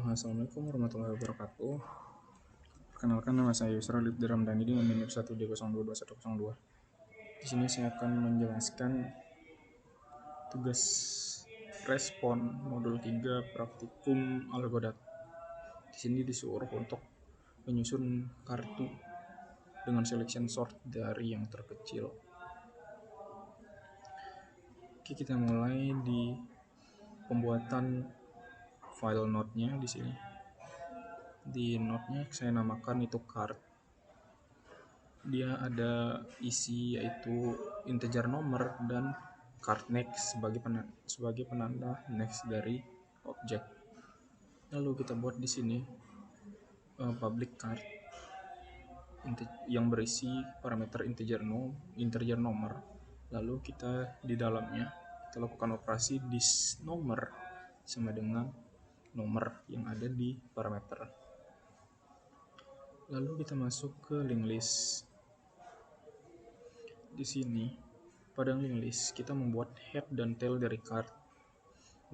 Assalamualaikum warahmatullahi wabarakatuh. Perkenalkan, nama saya Yusra Lutfi Ramdhani dengan NIM 120222102. Di sini saya akan menjelaskan tugas respon modul 3 praktikum Algodat. Di sini disuruh untuk menyusun kartu dengan selection sort dari yang terkecil. Oke, kita mulai di pembuatan file node-nya di sini. Di node-nya saya namakan itu card. Dia ada isi yaitu integer nomor dan card next sebagai penanda next dari objek. Lalu kita buat di sini public card yang berisi parameter integer nomor. Lalu kita di dalamnya kita lakukan operasi this nomor sama dengan nomor yang ada di parameter. Lalu kita masuk ke link list. Di sini pada link list kita membuat head dan tail dari card.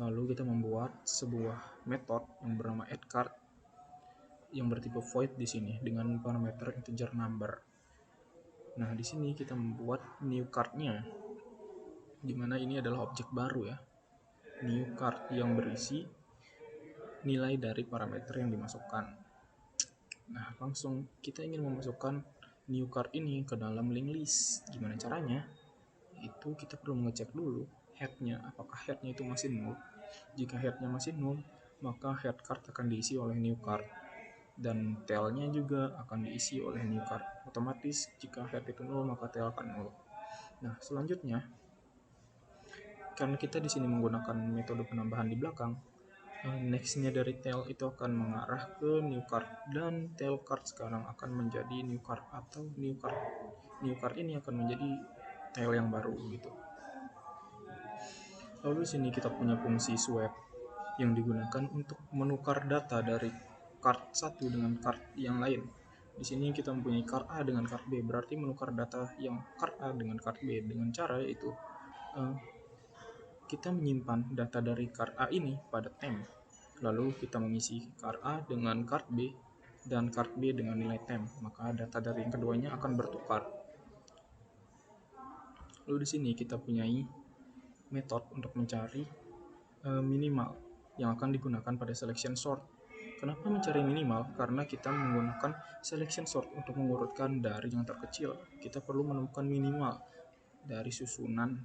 Lalu kita membuat sebuah metode yang bernama addCard yang bertipe void di sini dengan parameter integer number. Nah, di sini kita membuat new card-nya, dimana ini adalah objek baru ya, new card yang berisi nilai dari parameter yang dimasukkan. Nah, langsung kita ingin memasukkan new card ini ke dalam link list. Gimana caranya? Itu kita perlu mengecek dulu head-nya, apakah head-nya itu masih null. Jika head-nya masih null, maka head card akan diisi oleh new card dan tail-nya juga akan diisi oleh new card. Otomatis jika head itu null, maka tail akan null. Nah, selanjutnya karena kita di sini menggunakan metode penambahan di belakang, next-nya dari tail itu akan mengarah ke new card dan tail card sekarang akan menjadi new card atau new card ini akan menjadi tail yang baru gitu. Lalu di sini kita punya fungsi swap yang digunakan untuk menukar data dari card satu dengan card yang lain. Di sini kita mempunyai card A dengan card B, berarti menukar data yang card A dengan card B dengan cara yaitu kita menyimpan data dari card A ini pada temp. Lalu kita mengisi card A dengan card B dan card B dengan nilai temp, maka data dari yang keduanya akan bertukar. Lalu di sini kita punyai metode untuk mencari minimal yang akan digunakan pada selection sort. Kenapa mencari minimal? Karena kita menggunakan selection sort untuk mengurutkan dari yang terkecil. Kita perlu menemukan minimal dari susunan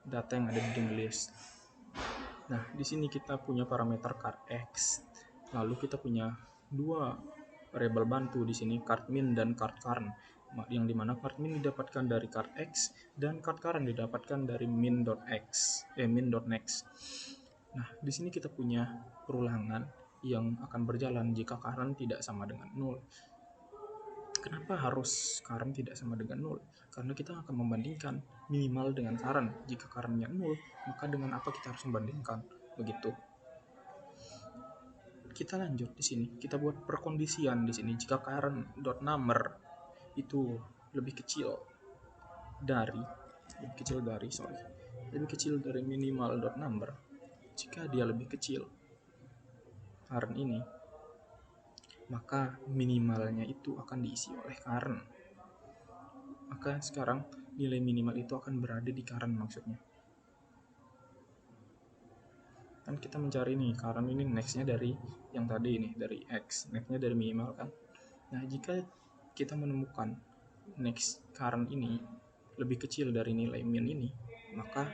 data yang ada di link list. Nah, di sini kita punya parameter card x. Lalu kita punya dua variabel bantu di sini, card min dan card current, yang dimana card min didapatkan dari card x dan card current didapatkan dari min.next. Nah, di sini kita punya perulangan yang akan berjalan jika current tidak sama dengan 0. Kenapa harus current tidak sama dengan 0? Karena kita akan membandingkan minimal dengan current. Jika currentnya 0, maka dengan apa kita harus membandingkan? Begitu. Kita lanjut di sini. Kita buat perkondisian di sini. Jika current.number itu lebih kecil dari minimal.number. Jika dia lebih kecil current ini, maka minimalnya itu akan diisi oleh current. Maka sekarang nilai minimal itu akan berada di current maksudnya. Kan kita mencari nih, current ini next-nya dari yang tadi ini, dari X, next-nya dari minimal kan. Nah, jika kita menemukan next current ini lebih kecil dari nilai min ini, maka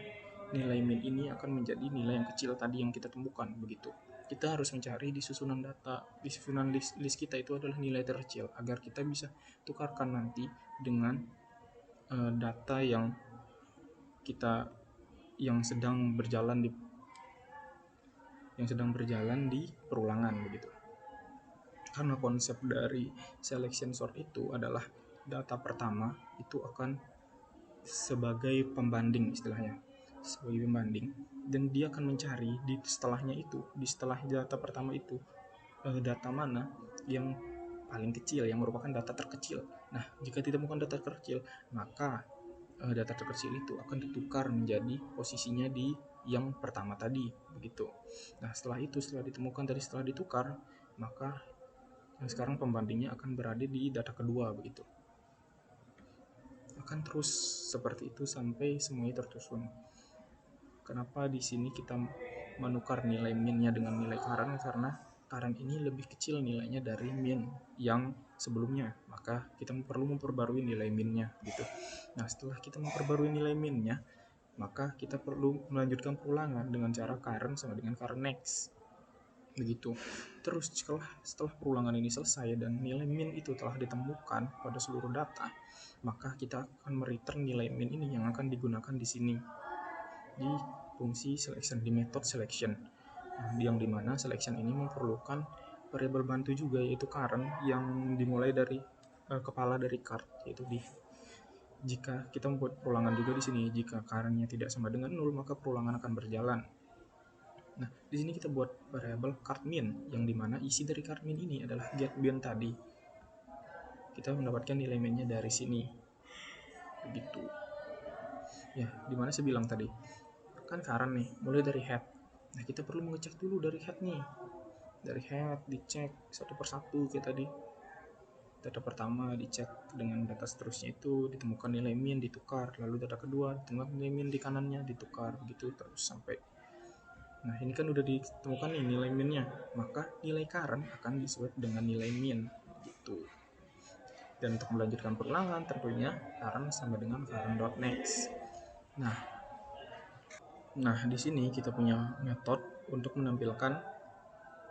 nilai min ini akan menjadi nilai yang kecil tadi yang kita temukan, begitu. Kita harus mencari di susunan data, di susunan list kita itu adalah nilai terkecil agar kita bisa tukarkan nanti dengan data yang sedang berjalan di perulangan begitu. Karena konsep dari selection sort itu adalah data pertama itu akan sebagai pembanding istilahnya, dan dia akan mencari di setelah data pertama itu data mana yang paling kecil, yang merupakan data terkecil. Nah, jika ditemukan data terkecil, maka data terkecil itu akan ditukar menjadi posisinya di yang pertama tadi, begitu. Nah, setelah ditemukan tadi, setelah ditukar, maka yang sekarang pembandingnya akan berada di data kedua, begitu. Akan terus seperti itu sampai semuanya tersusun. Kenapa di sini kita menukar nilai min-nya dengan nilai current? Karena current ini lebih kecil nilainya dari min yang sebelumnya, maka kita perlu memperbarui nilai min-nya gitu. Nah, setelah kita memperbarui nilai min-nya, maka kita perlu melanjutkan perulangan dengan cara current sama dengan current next, begitu. Terus setelah perulangan ini selesai dan nilai min itu telah ditemukan pada seluruh data, maka kita akan mereturn nilai min ini yang akan digunakan di sini di fungsi selection, di method selection, yang dimana selection ini memerlukan variabel bantu juga, yaitu current yang dimulai dari kepala dari card, yaitu jika kita membuat perulangan juga di sini, jika currentnya tidak sama dengan 0, maka perulangan akan berjalan. Nah, di sini kita buat variabel card min, yang dimana isi dari card min ini adalah get bin tadi. Kita mendapatkan nilai minnya dari sini, begitu. Ya, dimana saya bilang tadi, kan current nih, mulai dari head. Nah, kita perlu mengecek dulu dari head nih. Dari head dicek satu persatu kayak tadi. Data pertama dicek dengan data seterusnya, itu ditemukan nilai min, ditukar. Lalu data kedua ditemukan nilai min di kanannya, ditukar, begitu terus sampai. Nah, ini kan udah ditemukan nih nilai minnya, maka nilai current akan diswap dengan nilai min, gitu. Dan untuk melanjutkan perulangan tentunya current sama dengan current.next. Nah, di sini kita punya metode untuk menampilkan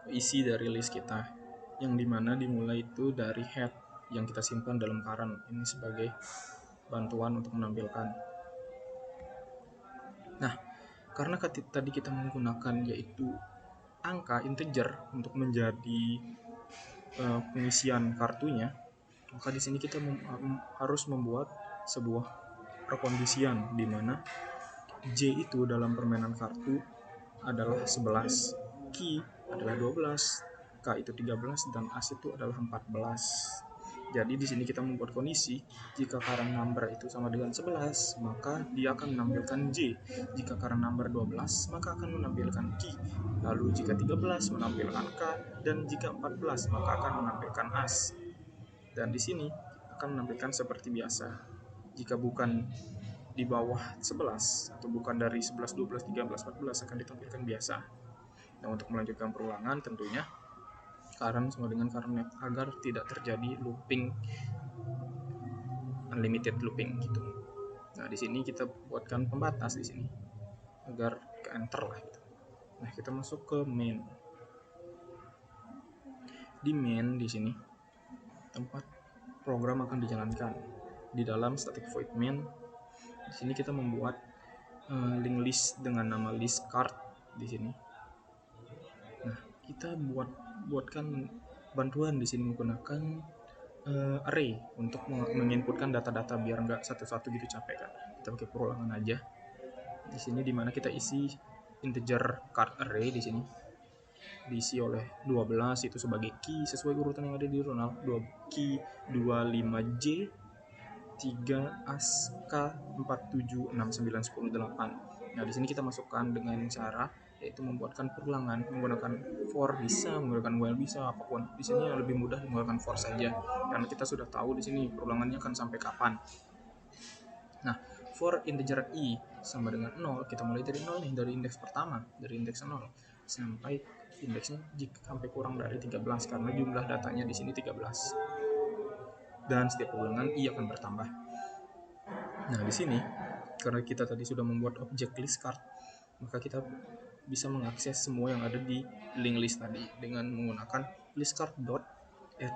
isi dari list kita, yang dimana dimulai itu dari head yang kita simpan dalam current. Ini sebagai bantuan untuk menampilkan. Nah, karena tadi kita menggunakan yaitu angka integer untuk menjadi pengisian kartunya, maka di sini kita harus membuat sebuah perkondisian di mana J itu dalam permainan kartu adalah 11, Q adalah 12, K itu 13, dan As itu adalah 14. Jadi di sini kita membuat kondisi jika current number itu sama dengan 11, maka dia akan menampilkan J. Jika current number 12, maka akan menampilkan Q. Lalu jika 13 menampilkan K, dan jika 14 maka akan menampilkan As. Dan di sini akan menampilkan seperti biasa. Jika bukan di bawah 11 atau bukan dari 11, 12, 13, 14 akan ditampilkan biasa. Nah, untuk melanjutkan perulangan tentunya current sama dengan current net agar tidak terjadi looping, unlimited looping gitu. Nah, di sini kita buatkan pembatas di sini agar ke enter lah gitu. Nah, kita masuk ke main. Di main di sini tempat program akan dijalankan. Di dalam static void main di sini kita membuat link list dengan nama list card di sini. Nah, kita buatkan bantuan di sini menggunakan array untuk menginputkan data-data biar nggak satu-satu gitu capek kan. Kita pakai perulangan aja. Di sini dimana kita isi integer card array di sini. Diisi oleh 12 itu sebagai key sesuai urutan yang ada di Ronald. 2 key 25J 3 as K 4 7 6 9 10 8. Nah, di sini kita masukkan dengan cara yaitu membuatkan perulangan menggunakan for bisa, menggunakan while bisa, apapun. Di sini yang lebih mudah menggunakan for saja karena kita sudah tahu di sini perulangannya akan sampai kapan. Nah, for integer i sama dengan 0, kita mulai dari 0 nih, dari indeks pertama, dari indeks 0 sampai indeksnya jika sampai kurang dari 13 karena jumlah datanya di sini 13. Dan setiap ulangan i akan bertambah. Nah, di sini karena kita tadi sudah membuat objek list card, maka kita bisa mengakses semua yang ada di link list tadi dengan menggunakan list card dot add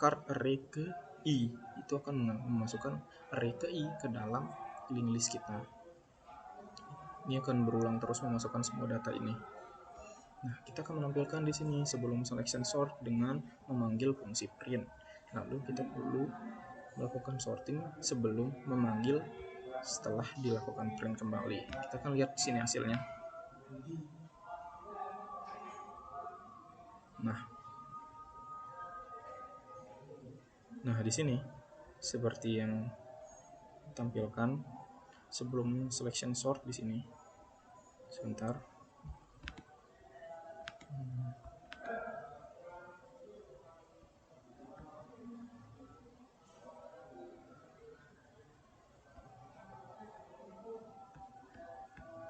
card array ke i. Itu akan memasukkan array ke i ke dalam link list kita. Ini akan berulang terus memasukkan semua data ini. Nah, kita akan menampilkan di sini sebelum selection sort dengan memanggil fungsi print. Lalu kita perlu melakukan sorting sebelum memanggil setelah dilakukan print kembali. Kita akan lihat di sini hasilnya. Nah, di sini seperti yang ditampilkan sebelum selection sort di sini. Sebentar.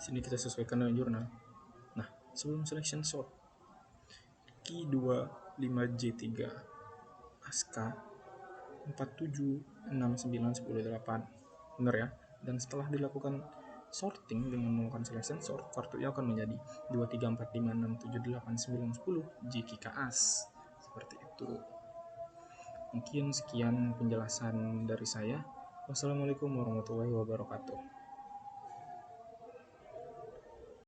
Sini kita sesuaikan dengan jurnal. Nah, sebelum selection sort, Q25J3 ASKA 476910 benar ya. Dan setelah dilakukan sorting dengan menggunakan selection sort, kartunya akan menjadi 2345678910 JKKAS. Seperti itu. Mungkin sekian penjelasan dari saya. Wassalamualaikum warahmatullahi wabarakatuh.